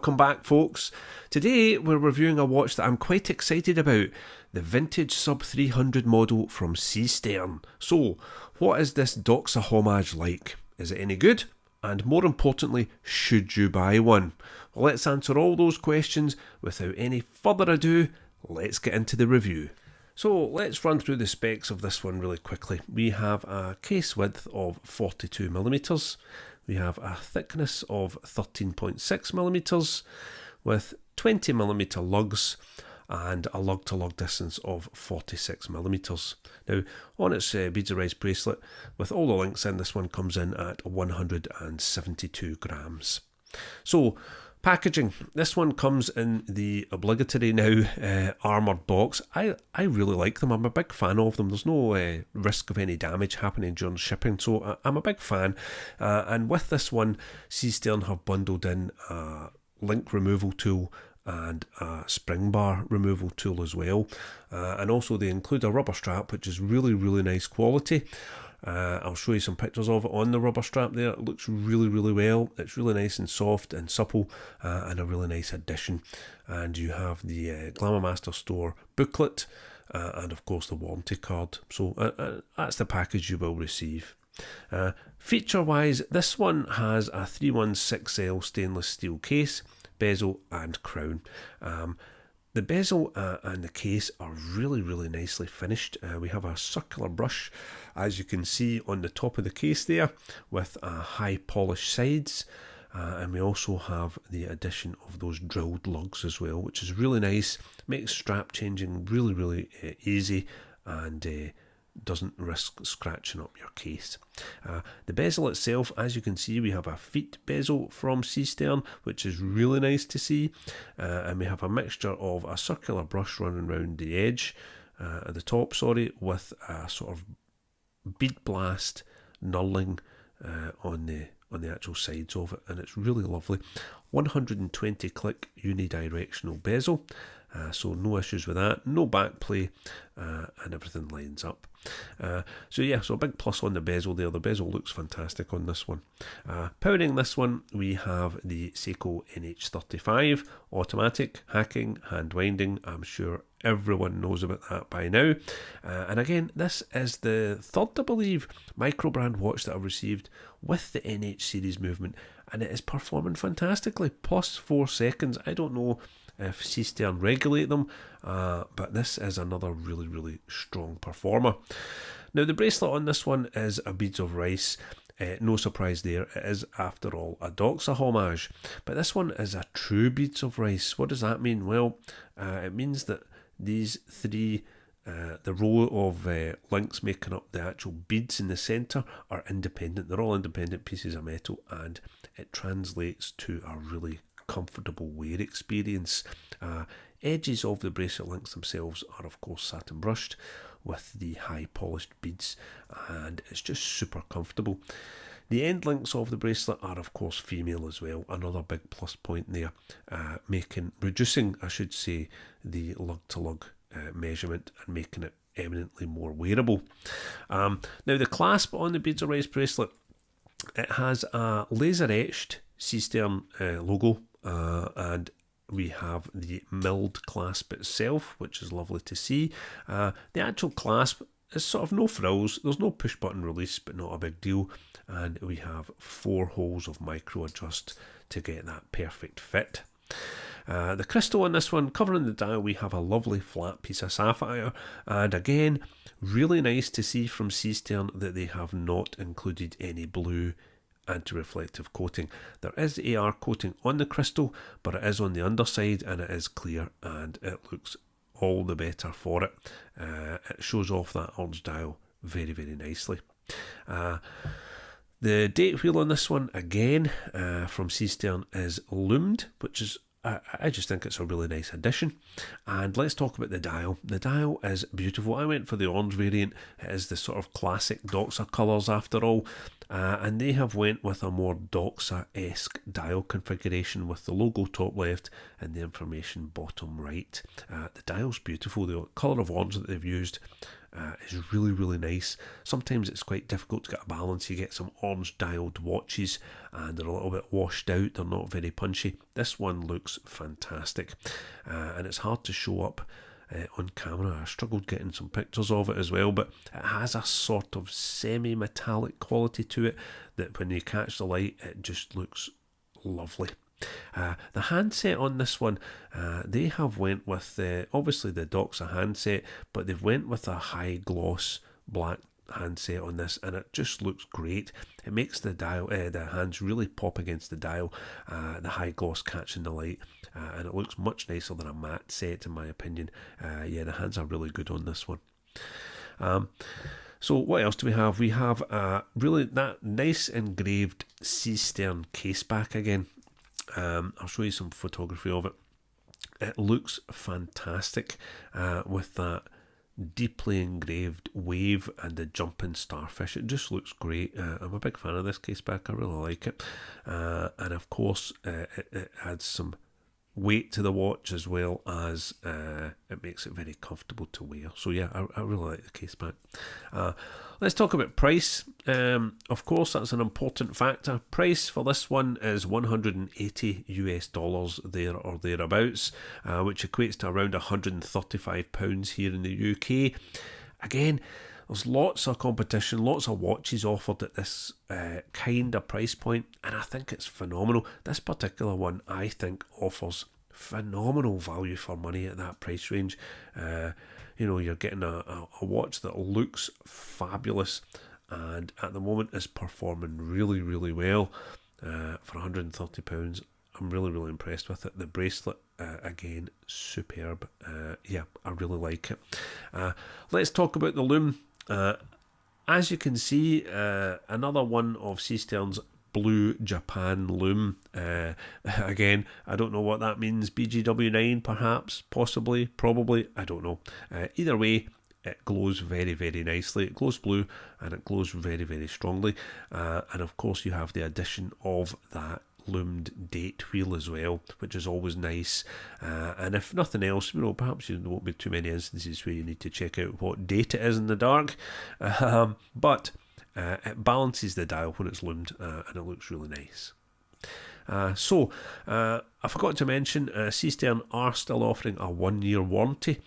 welcome back folks. Today we're reviewing a watch that I'm quite excited about, the Vintage Sub 300 model from Seestern. So, what is this Doxa Homage like? Is it any good? And more importantly, should you buy one? Well, let's answer all those questions without any further ado. Let's get into the review. So let's run through the specs of this one really quickly. We have a case width of 42mm. We have a thickness of 13.6mm with 20mm lugs and a lug-to-lug distance of 46mm. Now, on its beaded bracelet, with all the links in, this one comes in at 172 grams. So, packaging. This one comes in the obligatory now armoured box. I really like them. I'm a big fan of them. There's no risk of any damage happening during shipping, so I'm a big fan. And with this one, Seestern have bundled in a link removal tool and a spring bar removal tool as well. And also they include a rubber strap, which is really nice quality. I'll show you some pictures of it on the rubber strap there. It looks really well. It's really nice and soft and supple, and a really nice addition. And you have the Glamour Master store booklet and of course the warranty card. So that's the package you will receive. Feature wise, this one has a 316L stainless steel case, bezel and crown. The bezel and the case are really nicely finished. We have a circular brush, as you can see on the top of the case there, with high polished sides. And we also have the addition of those drilled lugs as well, which is really nice. Makes strap changing really easy and doesn't risk scratching up your case. The bezel itself, as you can see, we have a feet bezel from Seestern, which is really nice to see, and we have a mixture of a circular brush running around the edge at the top, with a sort of bead blast knurling on the actual sides of it, and it's really lovely. 120 click unidirectional bezel, so no issues with that, no back play, and everything lines up. So a big plus on the bezel there. The bezel looks fantastic on this one. Powering this one, we have the Seiko NH35 automatic, hacking, hand winding. I'm sure everyone knows about that by now. And again, this is the third, I believe, micro brand watch that I've received with the NH series movement, and it is performing fantastically. Plus 4 seconds. I don't know if Seestern regulate them, but this is another really strong performer. Now the bracelet on this one is a beads of rice. No surprise there, it is after all a Doxa homage, but this one is a true beads of rice. What does that mean? Well, it means that these three, the row of links making up the actual beads in the centre, are independent. They're all independent pieces of metal, and it translates to a really comfortable wear experience. Edges of the bracelet links themselves are of course satin brushed with the high polished beads, and it's just super comfortable. The end links of the bracelet are of course female as well, another big plus point there, reducing I should say the lug to lug measurement and making it eminently more wearable. Now the clasp on the beads of rice bracelet, it has a laser etched Seestern logo, and we have the milled clasp itself, which is lovely to see. The actual clasp is sort of no frills. There's no push button release, but not a big deal. And we have 4 holes of micro adjust to get that perfect fit. The crystal on this one, covering the dial, we have a lovely flat piece of sapphire, and again, really nice to see from Seestern that they have not included any blue anti-reflective coating. There is AR coating on the crystal, but it is on the underside and it is clear, and it looks all the better for it. It shows off that orange dial very nicely. The date wheel on this one, again from Seestern, is lumed, which is I just think it's a really nice addition. And let's talk about the dial. The dial is beautiful. I went for the orange variant. It is the sort of classic Doxa colours after all. And they have went with a more Doxa-esque dial configuration with the logo top left and the information bottom right. The dial's beautiful. The colour of orange that they've used is really, really nice. Sometimes it's quite difficult to get a balance. You get some orange dialed watches and they're a little bit washed out. They're not very punchy. This one looks fantastic, and it's hard to show up on camera. I struggled getting some pictures of it as well, but it has a sort of semi-metallic quality to it that when you catch the light, it just looks lovely. The handset on this one, they have went with obviously the Doxa handset, but they've went with a high gloss black handset on this, and it just looks great. It makes the dial, the hands really pop against the dial, the high gloss catching the light, and it looks much nicer than a matte set in my opinion. Yeah, the hands are really good on this one. So what else do we have? We have really that nice engraved Seestern caseback again. I'll show you some photography of it. It looks fantastic with that deeply engraved wave and the jumping starfish. It just looks great. I'm a big fan of this caseback. I really like it. And of course, it adds some weight to the watch as well as it makes it very comfortable to wear. So yeah, I really like the caseback. Let's talk about price. Of course, that's an important factor. Price for this one is $180 there or thereabouts, which equates to around £135 here in the UK. Again, there's lots of competition, lots of watches offered at this kind of price point, and I think it's phenomenal. This particular one, I think, offers phenomenal value for money at that price range. You know, you're getting a watch that looks fabulous and at the moment is performing really, really well for £130. I'm really, really impressed with it. The bracelet, again, superb. Yeah, I really like it. Let's talk about the Lume. As you can see, another one of Seestern's Blue Japan Lume. Again, I don't know what that means. BGW9 perhaps, possibly, probably, I don't know. Either way, it glows very, very nicely. It glows blue and it glows very, very strongly. And of course you have the addition of that loomed date wheel as well, which is always nice. And if nothing else, you know, perhaps there won't be too many instances where you need to check out what date it is in the dark. But it balances the dial when it's loomed, and it looks really nice. I forgot to mention, Seestern are still offering a 1-year warranty.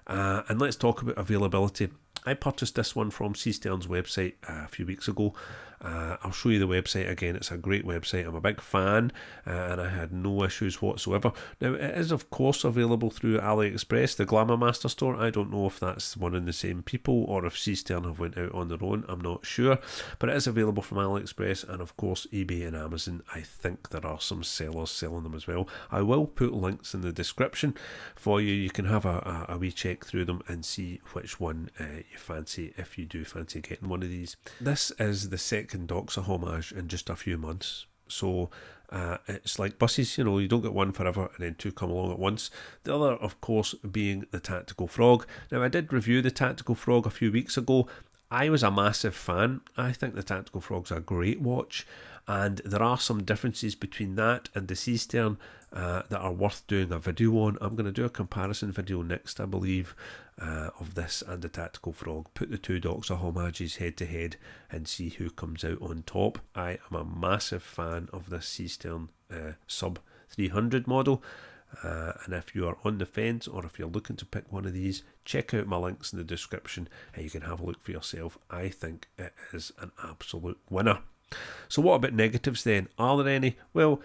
And let's talk about availability. I purchased this one from Seestern's website a few weeks ago. I'll show you the website again. It's a great website. I'm a big fan, and I had no issues whatsoever. Now, it is of course available through AliExpress, the Glamour Master store. I don't know if that's one and the same people or if Seestern have went out on their own. I'm not sure, but it is available from AliExpress and of course eBay and Amazon. I think there are some sellers selling them as well. I will put links in the description for you. You can have a wee check through them and see which one you fancy if you do fancy getting one of these. This is the second Doxa Homage in just a few months, so it's like buses, you know, you don't get one forever and then two come along at once. The other, of course, being the Tactical Frog. Now, I did review the Tactical Frog a few weeks ago. I was a massive fan. I think the Tactical Frog's a great watch, and there are some differences between that and the Seestern that are worth doing a video on. I'm going to do a comparison video next, I believe, of this and the Tactical Frog. Put the two Doxa Homages head to head and see who comes out on top. I am a massive fan of this Seestern Sub 300 model. And if you are on the fence or if you're looking to pick one of these, check out my links in the description and you can have a look for yourself. I think it is an absolute winner. So what about negatives then? Are there any? Well,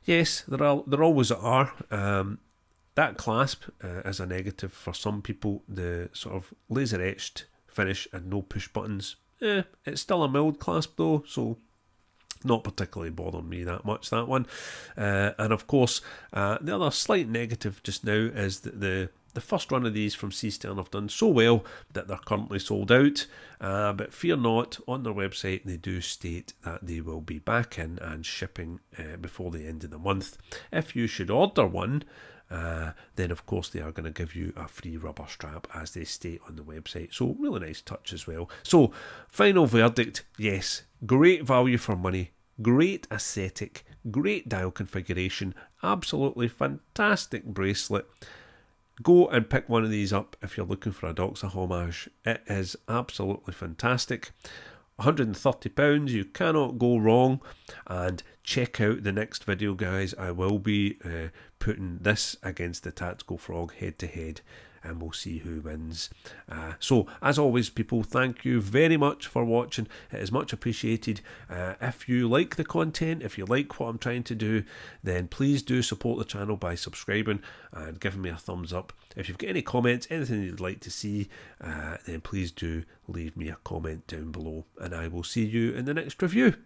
yes, there always are. That clasp is a negative for some people. The sort of laser etched finish and no push buttons. It's still a milled clasp though, so not particularly bothering me that much, that one. And of course, the other slight negative just now is that the first run of these from Seestern have done so well that they're currently sold out. But fear not, on their website they do state that they will be back in and shipping before the end of the month. If you should order one, then of course they are going to give you a free rubber strap as they state on the website. So really nice touch as well. So final verdict, yes, great value for money, great aesthetic, great dial configuration, absolutely fantastic bracelet. go and pick one of these up if you're looking for a Doxa Homage. It is absolutely fantastic. £130, you cannot go wrong. And check out the next video, guys. I will be putting this against the Tactical Frog head to head, and we'll see who wins. So as always, people, thank you very much for watching. It is much appreciated. If you like the content, if you like what I'm trying to do, then please do support the channel by subscribing and giving me a thumbs up. If you've got any comments, anything you'd like to see, then please do leave me a comment down below, and I will see you in the next review.